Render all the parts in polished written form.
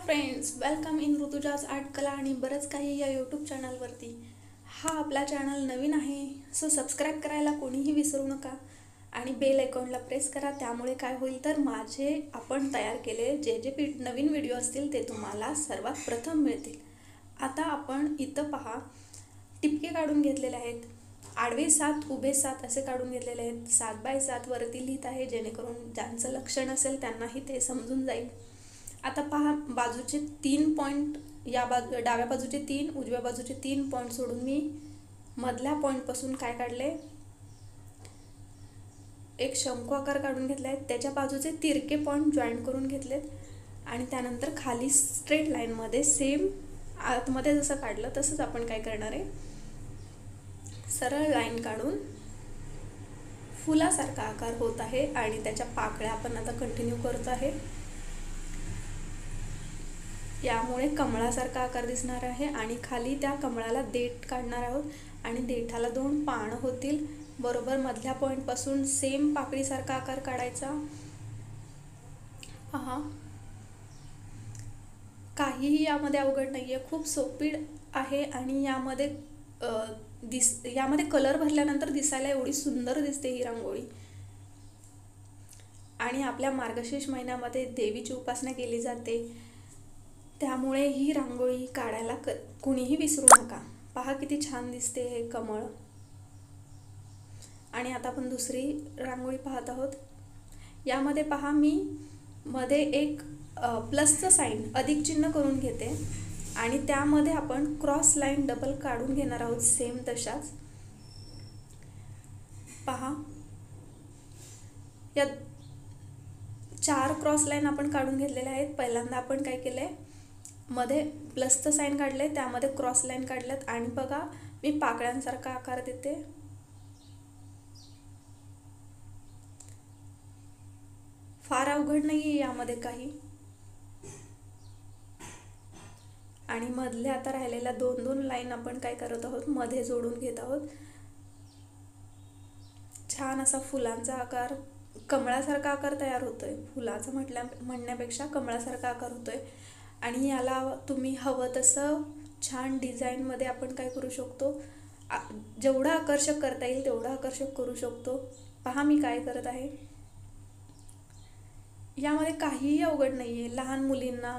Friends, welcome in ऋतुजाज art कला आणि बरंच काही या यूट्यूब चॅनलवरती. हा आपला चॅनल नवीन आहे, सो सबस्क्राईब करायला कोणीही विसरू नका आणि बेल आयकॉनला प्रेस करा. त्यामुळे काय होईल तर माझे आपण तयार केले जे नवीन व्हिडिओ असतील ते तुम्हाला सर्वात प्रथम मिळतील. आता आपण इथं पहा, टिपके काढून घेतलेले आहेत. आडवे 7 उभे 7 असे काढून घेतलेले आहेत. 7x7 वरती लिहित आहे जेणेकरून ज्यांचं लक्ष नसेल त्यांनाही ते समजून जाईल. आता पहा, बाजूचे 3 पॉइंट, या डाव्या बाजूचे 3, उजव्या बाजूचे 3 पॉइंट सोडून मी मधल्या पॉइंटपासून काय काढले, एक शंकू आकार काढून घेतला आहे. त्याच्या बाजूचे तिरके पॉइंट जॉईंट करून घेतलेत आणि त्यानंतर खाली स्ट्रेट लाईनमध्ये सेम आतमध्ये जसं काढलं तसंच आपण काय करणार आहे, सरळ लाईन काढून फुलासारखा आकार होत आहे आणि त्याच्या पाकळ्या आपण आता कंटिन्यू करत आहे. यामुळे कमळासारखा आकार दिसणार आहे आणि खाली त्या कमळाला देठ काढणार आहोत आणि देठाला 2 पानं होतील. बरोबर मधल्या पॉइंटपासून सेम पाकळीसारखा आकार काढायचा. पहा, काहीही यामध्ये अवघड नाही आहे, खूप सोपी आहे आणि यामध्ये कलर भरल्यानंतर दिसायला एवढी सुंदर दिसते ही रांगोळी. आणि आपल्या मार्गशीर्ष महिन्यामध्ये देवीची उपासना केली जाते, त्यामुळे ही रांगोळी काढायला कुणीही विसरू नका. पहा किती छान दिसते हे कमळ. आणि आता आपण दुसरी रांगोळी पाहत आहोत. यामध्ये पहा, मी मध्ये एक प्लसचं साईन, अधिक चिन्ह करून घेते आणि त्यामध्ये आपण क्रॉस लाईन डबल काढून घेणार आहोत सेम तशाच. पहा, या 4 क्रॉस लाईन आपण काढून घेतलेल्या आहेत. पहिल्यांदा आपण काय केलंय, मध्ये प्लसचं साईन काढलंय, त्यामध्ये क्रॉस लाईन काढल्यात आणि बघा मी पाकळ्यांसारखा आकार देते. फार अवघड नाहीये यामध्ये काही. आणि मधले आता राहिलेल्या 2 लाईन आपण काय करत आहोत, मध्ये जोडून घेत आहोत. छान असा फुलांचा आकार, कमळासारखा आकार तयार होतोय. फुलाचं म्हणण्यापेक्षा कमळासारखा आकार होतोय. आणि याला तुम्ही हवं तसं छान डिझाईनमध्ये आपण काय करू शकतो, जेवढं आकर्षक करता येईल तेवढं आकर्षक करू शकतो. पहा मी काय करत आहे. यामध्ये काहीही अवघड नाही आहे. लहान मुलींना,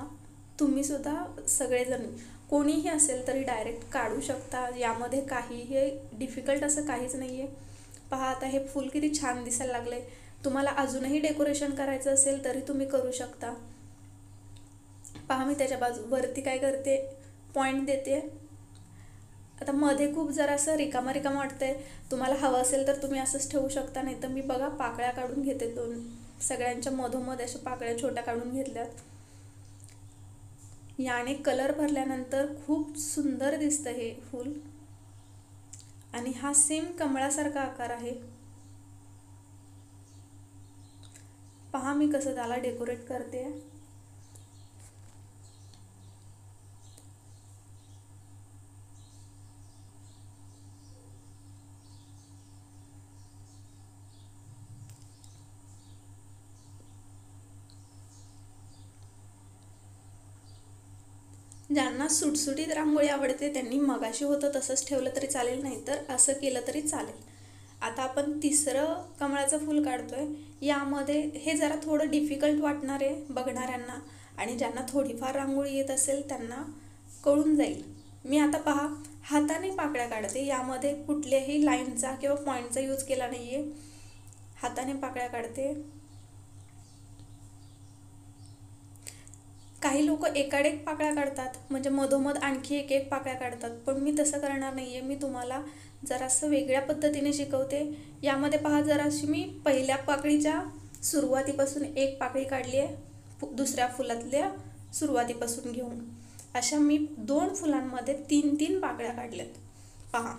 तुम्ही सुद्धा सगळेजण कोणीही असेल तरी डायरेक्ट काढू शकता. यामध्ये काहीही डिफिकल्ट असं काहीच नाही आहे. पहा, आता हे फूल किती छान दिसायला लागले. तुम्हाला अजूनही डेकोरेशन करायचं असेल तरी तुम्ही करू शकता. पहा, मी त्याच्या वरती काय करते, पॉइंट देते. आता मध्ये खूप जरासं रिकामा वाटतंय. तुम्हाला हवं असेल तर तुम्ही असंच ठेवू शकता, नाही तर मी बघा पाकळ्या काढून घेते. 2 सगळ्यांच्या मधोमध अशा पाकळ्या छोट्या काढून घेतल्यात. याने कलर भरल्यानंतर खूप सुंदर दिसतं हे फूल. आणि हा सेम कमळासारखा आकार आहे. पहा मी कसं त्याला डेकोरेट करते. ज्यांना सुटसुटीत रांगोळी आवडते त्यांनी मगाशी होतं तसंच ठेवलं तरी चालेल, नाही तर असं केलं तरी चालेल. आता आपण तिसरं कमळाचं फूल काढतोय. यामध्ये हे जरा थोडं डिफिकल्ट वाटणार आहे बघणाऱ्यांना आणि ज्यांना थोडीफार रांगोळी येत असेल त्यांना कळून जाईल. मी आता पहा, हाताने पाकळ्या काढते. यामध्ये कुठल्याही लाईनचा किंवा पॉईंटचा यूज केला नाही आहे. हाताने पाकळ्या काढते. काही लोक एकाड एक पाकळ्या काढतात, म्हणजे मधोमध आणखी एक पाकळ्या काढतात, पण मी तसं करणार नाही आहे. मी तुम्हाला जरासं वेगळ्या पद्धतीने शिकवते. यामध्ये पहा, जराशी मी पहिल्या पाकळीच्या सुरुवातीपासून एक पाकळी काढली आहे, दुसऱ्या फुलातल्या सुरुवातीपासून घेऊन अशा मी 2 फुलांमध्ये 3 पाकळ्या काढल्यात. पहा,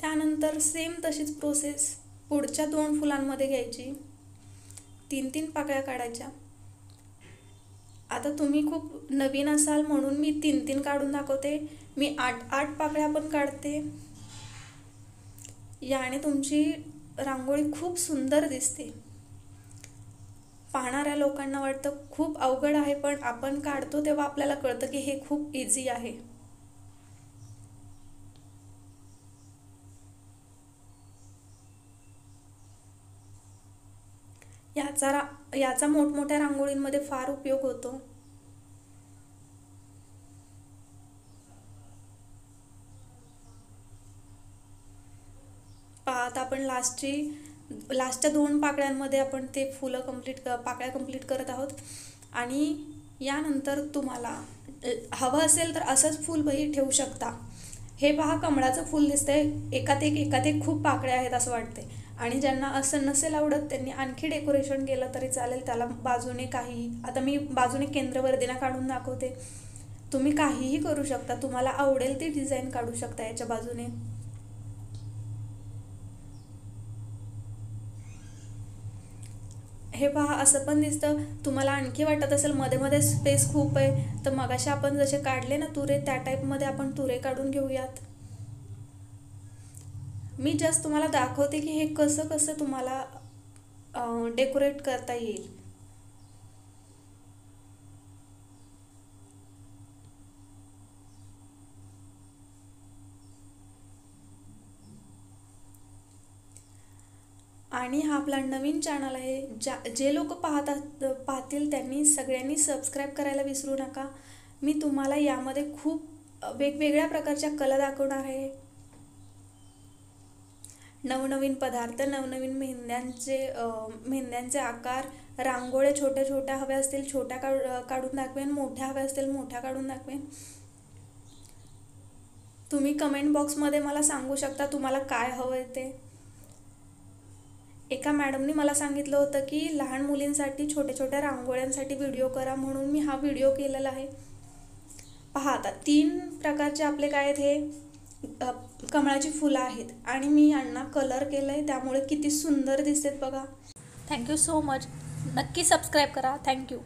त्यानंतर सेम तशीच प्रोसेस पुढच्या 2 फुलांमध्ये घ्यायची, 3 पाकळ्या काढायच्या. आता तुम्ही खूप नवीन असाल म्हणून मी 3 काढून दाखवते. मी 8 पाकळ्या पण काढते. याने तुमची रांगोळी खूप सुंदर दिसते. पाहणाऱ्या लोकांना वाटतं खूप अवघड आहे, पण आपण काढतो तेव्हा आपल्याला कळतं की हे खूप इझी आहे. याचा मोठमोठ्या रांगोळींमध्ये फार उपयोग होतो. आता आपण लास्टच्या 2 पाकळ्यांमध्ये आपण ते पाकळ्या कंप्लीट करत आहोत. आणि यानंतर तुम्हाला हवं असेल तर असंच फूलही ठेवू शकता. हे पहा, कमळाचं फूल दिसतंय, एकात एक खूप पाकळ्या आहेत असं वाटते. आणि ज्यांना असं नसेल आवडत त्यांनी आणखी डेकोरेशन केलं तरी चालेल. त्याला बाजूने काही, आता मी बाजूने केंद्रवर्धिना काढून दाखवते. तुम्ही काहीही करू शकता, तुम्हाला आवडेल ती डिझाईन काढू शकता याच्या बाजूने. हे पहा, असं पण दिसतं. तुम्हाला आणखी वाटत असेल मध्ये मध्ये स्पेस खूप आहे, तर मगाशी आपण जसे काढले ना तुरे, त्या टाईपमध्ये आपण तुरे काढून घेऊयात. मी जस्ट तुम्हाला दाखवते की हे कसं कसं तुम्हाला डेकोरेट करता येईल. आणि हा आपला नवीन चॅनल आहे. जे लोक पाहतील त्यांनी सगळ्यांनी सबस्क्राईब करायला विसरू नका. मी तुम्हाला यामध्ये खूप वेगवेगळ्या प्रकारच्या कला दाखवणार आहे. नवनवीन पदार्थ, नवनवीन मेहंद्यांचे आकार, रांगोळ्या छोट्या छोट्या हव्या असतील छोट्या काढून दाखवेन, मोठ्या हव्या असतील मोठ्या काढून दाखवेन. तुम्ही कमेंट बॉक्समध्ये मला सांगू शकता तुम्हाला काय हवं आहे ते. एका मॅडमनी मला सांगितलं होतं की लहान मुलींसाठी छोट्या छोट्या रांगोळ्यांसाठी व्हिडिओ करा, म्हणून मी हा व्हिडिओ केलेला आहे. पहा, आता 3 प्रकारचे आपले काय आहेत, हे कमळाची फुलं आहेत आणि मी यांना कलर केलं आहे, त्यामुळे किती सुंदर दिसतात बघा. Thank you so much. नक्की सबस्क्राईब करा. थँक्यू.